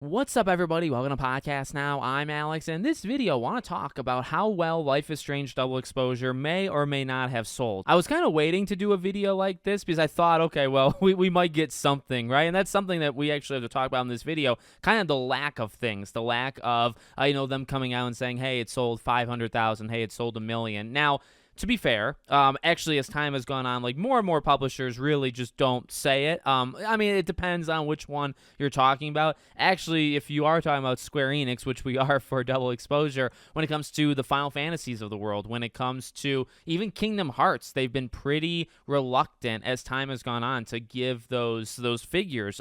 What's up, everybody? Welcome to Podcast Now. I'm Alex, and in this video, I want to talk about how well Life is Strange Double Exposure may or may not have sold. I was kind of waiting to do a video like this because I thought, okay, well, we might get something, right? And that's something that we actually have to talk about in this video, kind of the lack of things, the lack of, them coming out and saying, hey, it sold 500,000, hey, it sold 1,000,000. Now, to be fair, actually, as time has gone on, like more and more publishers really just don't say it. I mean, it depends on which one you're talking about. Actually, if you are talking about Square Enix, which we are for Double Exposure, when it comes to the Final Fantasies of the world, when it comes to even Kingdom Hearts, they've been pretty reluctant as time has gone on to give those figures.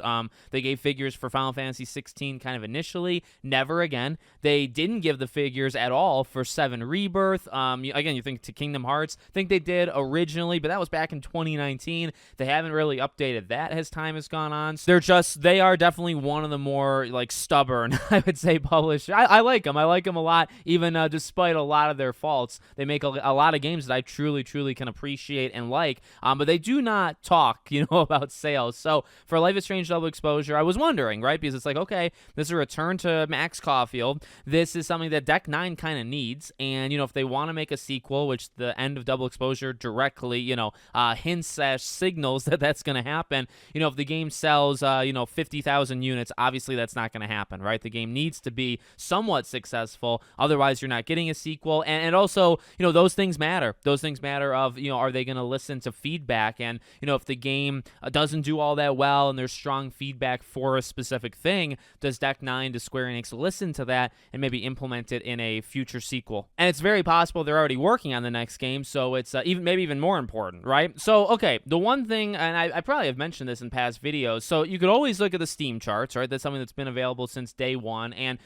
They gave figures for Final Fantasy 16 kind of initially, never again. They didn't give the figures at all for 7 Rebirth. Again, you think to Kingdom Hearts. I think they did originally, but that was back in 2019. They haven't really updated that as time has gone on. So they are definitely one of the more like stubborn, I would say, publishers. I like them. I like them a lot, even despite a lot of their faults. They make a lot of games that I truly can appreciate and like, but they do not talk, about sales. So for Life is Strange Double Exposure, I was wondering, right? Because it's like, okay, this is a return to Max Caulfield. This is something that Deck 9 kind of needs. And, if they want to make a sequel, which the end of Double Exposure directly, hints signals that that's going to happen. If the game sells, 50,000 units, obviously that's not going to happen, right? The game needs to be somewhat successful. Otherwise, you're not getting a sequel. And also, those things matter. Those things matter of, are they going to listen to feedback? And, if the game doesn't do all that well and there's strong feedback for a specific thing, does Deck 9, does Square Enix listen to that and maybe implement it in a future sequel? And it's very possible they're already working on the next game, so it's even more important, right? So, okay, the one thing, and I probably have mentioned this in past videos, so you could always look at the Steam charts, right? That's something that's been available since day one, and,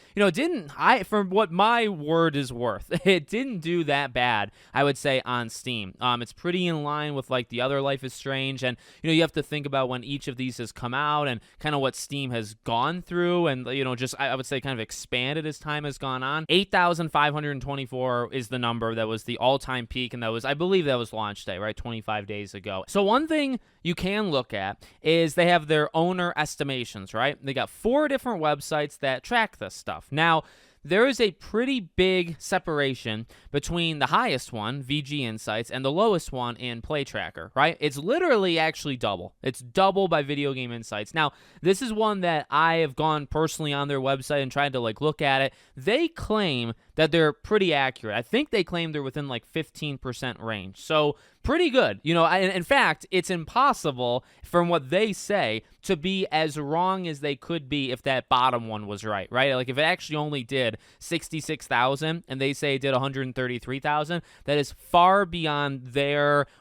for what my word is worth, it didn't do that bad, I would say, on Steam. It's pretty in line with, like, the other Life is Strange, and, you have to think about when each of these has come out and kind of what Steam has gone through and, just, I would say, kind of expanded as time has gone on. 8,524 is the number that was the all-time peak, and I believe that was launch day, right? 25 days ago. So one thing you can look at is they have their owner estimations, right? They got 4 different websites that track this stuff. Now, there is a pretty big separation between the highest one, VG Insights, and the lowest one in Play Tracker, right? It's literally actually double. It's double by Video Game Insights. Now, this is one that I have gone personally on their website and tried to look at it. They claim that they're pretty accurate. I think they claim they're within 15% range. So pretty good. In fact, it's impossible from what they say to be as wrong as they could be if that bottom one was right? Like if it actually only did 66,000 and they say it did 133,000, that is far beyond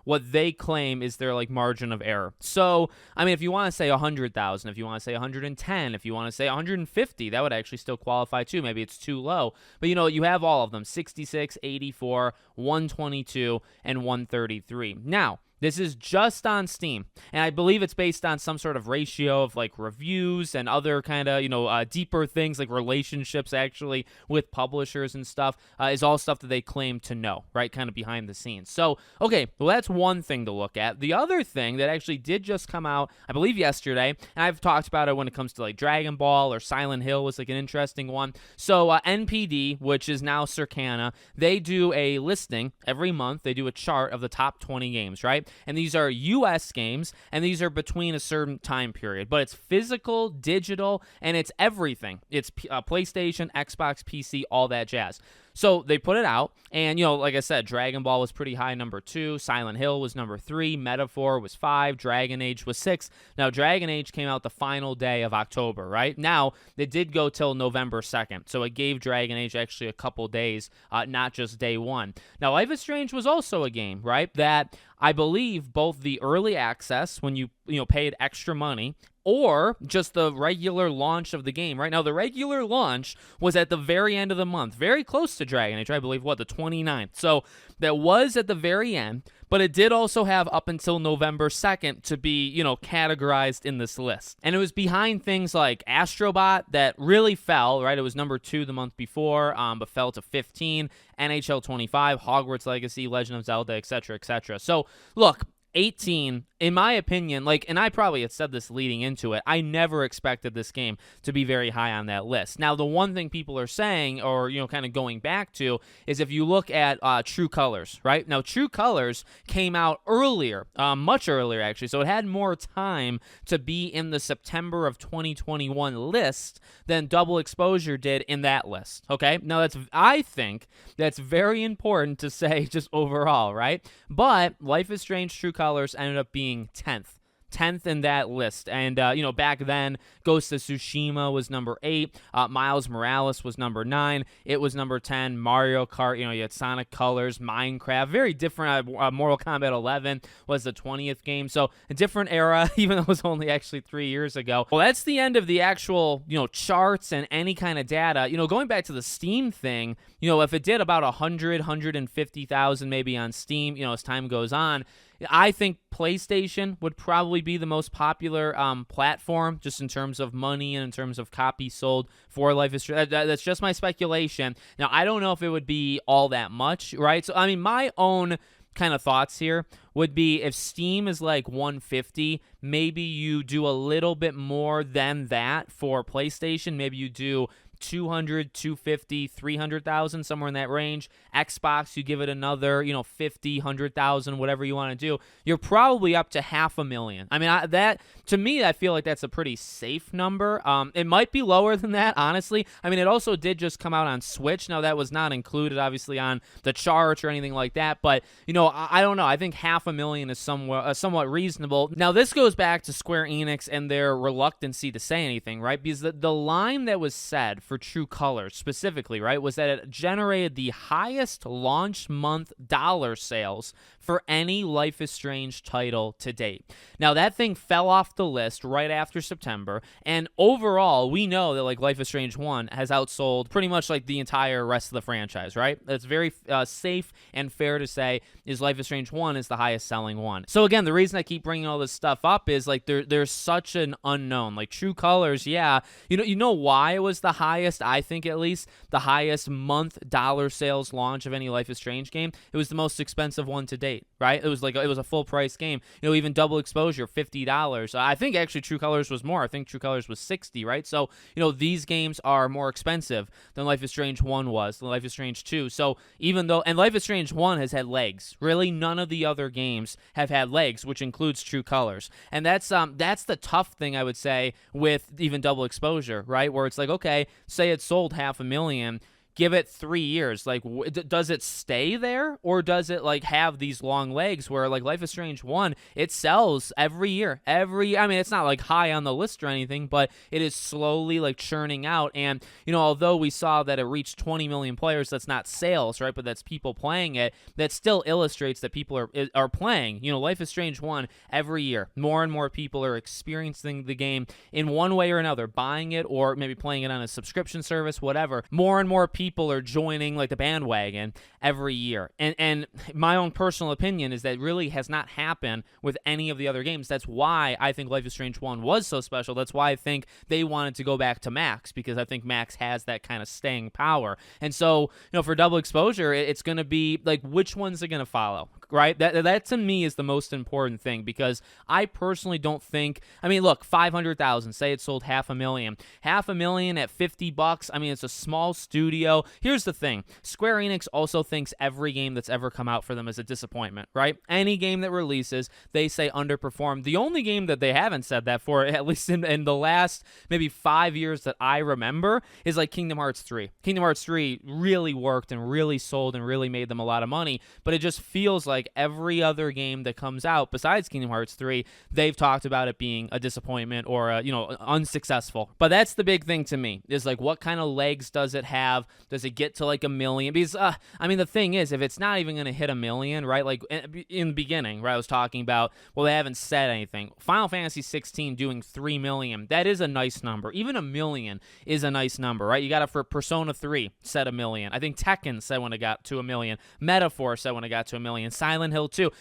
what they claim is their margin of error. So, I mean, if you want to say 100,000, if you want to say 110, if you want to say 150, that would actually still qualify too. Maybe it's too low. But you have all of them, 66, 84, 122, and 133. Now, this is just on Steam, and I believe it's based on some sort of ratio of reviews and other kind of deeper things like relationships actually with publishers and stuff. Is all stuff that they claim to know, right? Kind of behind the scenes. So, okay, well, that's one thing to look at. The other thing that actually did just come out, I believe yesterday, and I've talked about it when it comes to Dragon Ball or Silent Hill was an interesting one. So NPD, which is now Circana, they do a listing every month. They do a chart of the top 20 games, right? And these are US games, and these are between a certain time period. But it's physical, digital, and it's everything. It's PlayStation, Xbox, PC, all that jazz. So they put it out, and, like I said, Dragon Ball was pretty high, number 2. Silent Hill was number 3. Metaphor was 5. Dragon Age was 6. Now, Dragon Age came out the final day of October, right? Now, it did go till November 2nd, so it gave Dragon Age actually a couple days, not just day one. Now, Life is Strange was also a game, right, that I believe both the early access, when you paid extra money, or just the regular launch of the game. Right now, the regular launch was at the very end of the month, very close to Dragon Age, I believe, the 29th. So that was at the very end, but it did also have up until November 2nd to be, categorized in this list. And it was behind things like Astrobot that really fell, right? It was number 2 the month before, but fell to 15, NHL 25, Hogwarts Legacy, Legend of Zelda, etc., etc. So, look, 18, in my opinion, like, and I probably had said this leading into it, I never expected this game to be very high on that list. Now, the one thing people are saying, or, kind of going back to, is if you look at True Colors, right? Now, True Colors came out earlier, much earlier, actually, so it had more time to be in the September of 2021 list than Double Exposure did in that list, okay? Now, I think that's very important to say just overall, right? But Life is Strange True Colors ended up being 10th in that list. And, back then, Ghost of Tsushima was number 8. Miles Morales was number 9. It was number 10. Mario Kart, you had Sonic Colors, Minecraft. Very different. Mortal Kombat 11 was the 20th game. So, a different era, even though it was only actually 3 years ago. Well, that's the end of the actual, charts and any kind of data. Going back to the Steam thing, if it did about 150,000 maybe on Steam, as time goes on, I think PlayStation would probably be the most popular platform just in terms of money and in terms of copies sold for Life is Strange. That's just my speculation. Now, I don't know if it would be all that much, right? So, my own kind of thoughts here would be if Steam is like 150, maybe you do a little bit more than that for PlayStation. Maybe you do 200, 250, 300,000, somewhere in that range. Xbox, you give it another, 50, 100,000, whatever you want to do. You're probably up to 500,000. That, to me, I feel like that's a pretty safe number. It might be lower than that, honestly. It also did just come out on Switch. Now, that was not included, obviously, on the charts or anything like that. But, I don't know. I think 500,000 is somewhat reasonable. Now, this goes back to Square Enix and their reluctancy to say anything, right? Because the line that was said for True Colors specifically, right, was that it generated the highest launch month dollar sales for any Life is Strange title to date. Now, that thing fell off the list right after September, and overall, we know that, Life is Strange 1 has outsold pretty much, the entire rest of the franchise, right? It's very safe and fair to say is Life is Strange 1 is the highest selling one. So, again, the reason I keep bringing all this stuff up is, there's such an unknown. True Colors, yeah, you know why it was the highest, I think at least, the highest month dollar sales launch of any Life is Strange game? It was the most expensive one to date, right? It was a full price game. Even Double Exposure, $50. I think actually True Colors was more. I think True Colors was $60, right? So, these games are more expensive than Life is Strange 1 was, than Life is Strange 2. So, and Life is Strange 1 has had legs. Really, none of the other games have had legs, which includes True Colors. And that's the tough thing, I would say, with even Double Exposure, right? Where it's okay, say it sold 500,000, give it 3 years. Does it stay there, or does it have these long legs where Life is Strange 1, it sells every year? It's not high on the list or anything, but it is slowly churning out. And although we saw that it reached 20 million players, that's not sales, right? But that's people playing it. That still illustrates that people are playing Life is Strange 1 every year. More and more people are experiencing the game in one way or another, buying it or maybe playing it on a subscription service, whatever. More and more people are joining the bandwagon every year. And my own personal opinion is that really has not happened with any of the other games. That's why I think Life is Strange 1 was so special. That's why I think they wanted to go back to Max, because I think Max has that kind of staying power. And so, for Double Exposure, it's going to be which ones are going to follow, right? That to me is the most important thing, because I personally don't think, look, 500,000, say it sold 500,000. 500,000 at $50, it's a small studio. Here's the thing. Square Enix also thinks every game that's ever come out for them is a disappointment, right? Any game that releases, they say underperformed. The only game that they haven't said that for, at least in the last maybe 5 years that I remember, is Kingdom Hearts 3. Kingdom Hearts 3 really worked and really sold and really made them a lot of money, but it just feels like every other game that comes out besides Kingdom Hearts 3, they've talked about it being a disappointment or unsuccessful. But that's the big thing to me, is what kind of legs does it have? Does it get to 1 million? Because the thing is, if it's not even going to hit 1 million, right? In the beginning, right, I was talking about, well, they haven't said anything. Final Fantasy 16 doing 3 million, that is a nice number. Even 1 million is a nice number, right? You got it for Persona 3, said 1 million. I think Tekken said when it got to 1 million. Metaphor said when it got to 1 million. Silent Hill 2.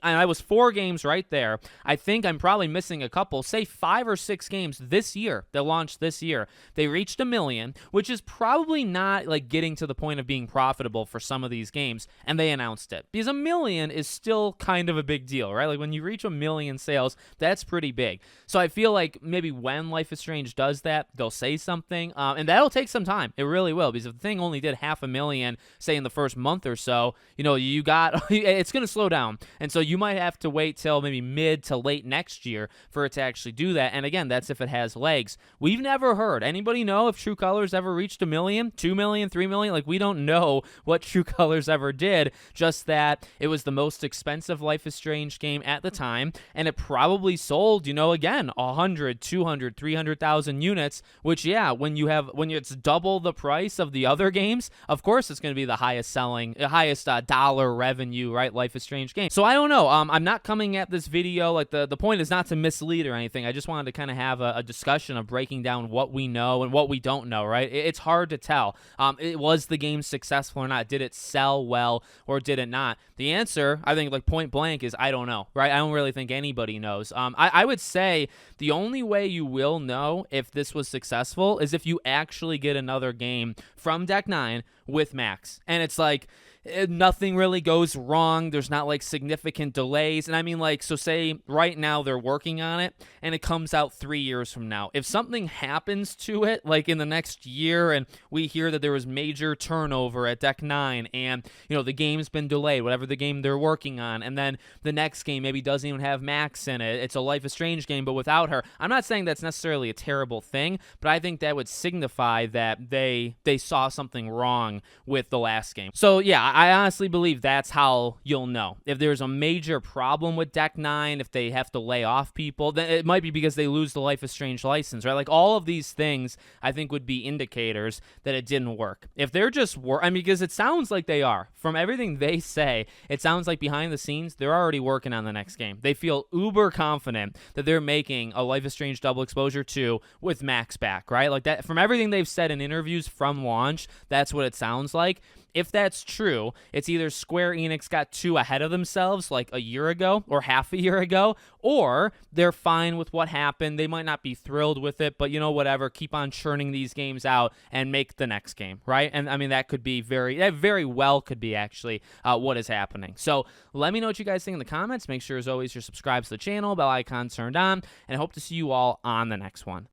I was 4 games right there. I think I'm probably missing a couple, say 5 or 6 games this year that launched this year. They reached 1 million, which is probably not like getting to the point of being profitable for some of these games, and they announced it. Because 1 million is still kind of a big deal, right? Like when you reach 1 million sales, that's pretty big. So I feel like maybe when Life is Strange does that, they'll say something, and that'll take some time. It really will, because if the thing only did 500,000, say in the first month or so, you got it's going to slow down, and so you might have to wait till maybe mid to late next year for it to actually do that. And again, that's if it has legs. We've never heard. Anybody know if True Colors ever reached 1 million, 2 million, 3 million? Like, we don't know what True Colors ever did, just that it was the most expensive Life is Strange game at the time, and it probably sold, again, 100, 200, 300,000 units, which, yeah, when it's double the price of the other games, of course it's going to be the highest dollar revenue, right, Life is Strange game. So I don't know. I'm not coming at this video, like, the point is not to mislead or anything. I just wanted to kind of have a discussion of breaking down what we know and what we don't know, right? It's hard to tell. Was the game successful or not? Did it sell well or did it not? The answer, I think, like, point blank is I don't know, right? I don't really think anybody knows. I would say the only way you will know if this was successful is if you actually get another game from Deck 9 with Max. And it's like, nothing really goes wrong. There's not like significant delays. And I mean, like, so say right now they're working on it and it comes out 3 years from now. If something happens to it, like in the next year, and we hear that there was major turnover at Deck 9 and, the game's been delayed, whatever the game they're working on, and then the next game maybe doesn't even have Max in it. It's a Life is Strange game, but without her. I'm not saying that's necessarily a terrible thing, but I think that would signify that they saw something wrong with the last game. So yeah, I honestly believe that's how you'll know. If there's a major problem with Deck 9, if they have to lay off people, then it might be because they lose the Life is Strange license, right? Like, all of these things, I think, would be indicators that it didn't work. If they're just because it sounds like they are. From everything they say, it sounds like behind the scenes, they're already working on the next game. They feel uber confident that they're making a Life is Strange Double Exposure 2 with Max back, right? Like, that, from everything they've said in interviews from launch, that's what it sounds like. If that's true, it's either Square Enix got too ahead of themselves like a year ago or half a year ago, or they're fine with what happened. They might not be thrilled with it, but whatever, keep on churning these games out and make the next game, right? And I mean, that very well could be actually what is happening. So let me know what you guys think in the comments. Make sure, as always, you're subscribed to the channel, bell icon turned on, and I hope to see you all on the next one.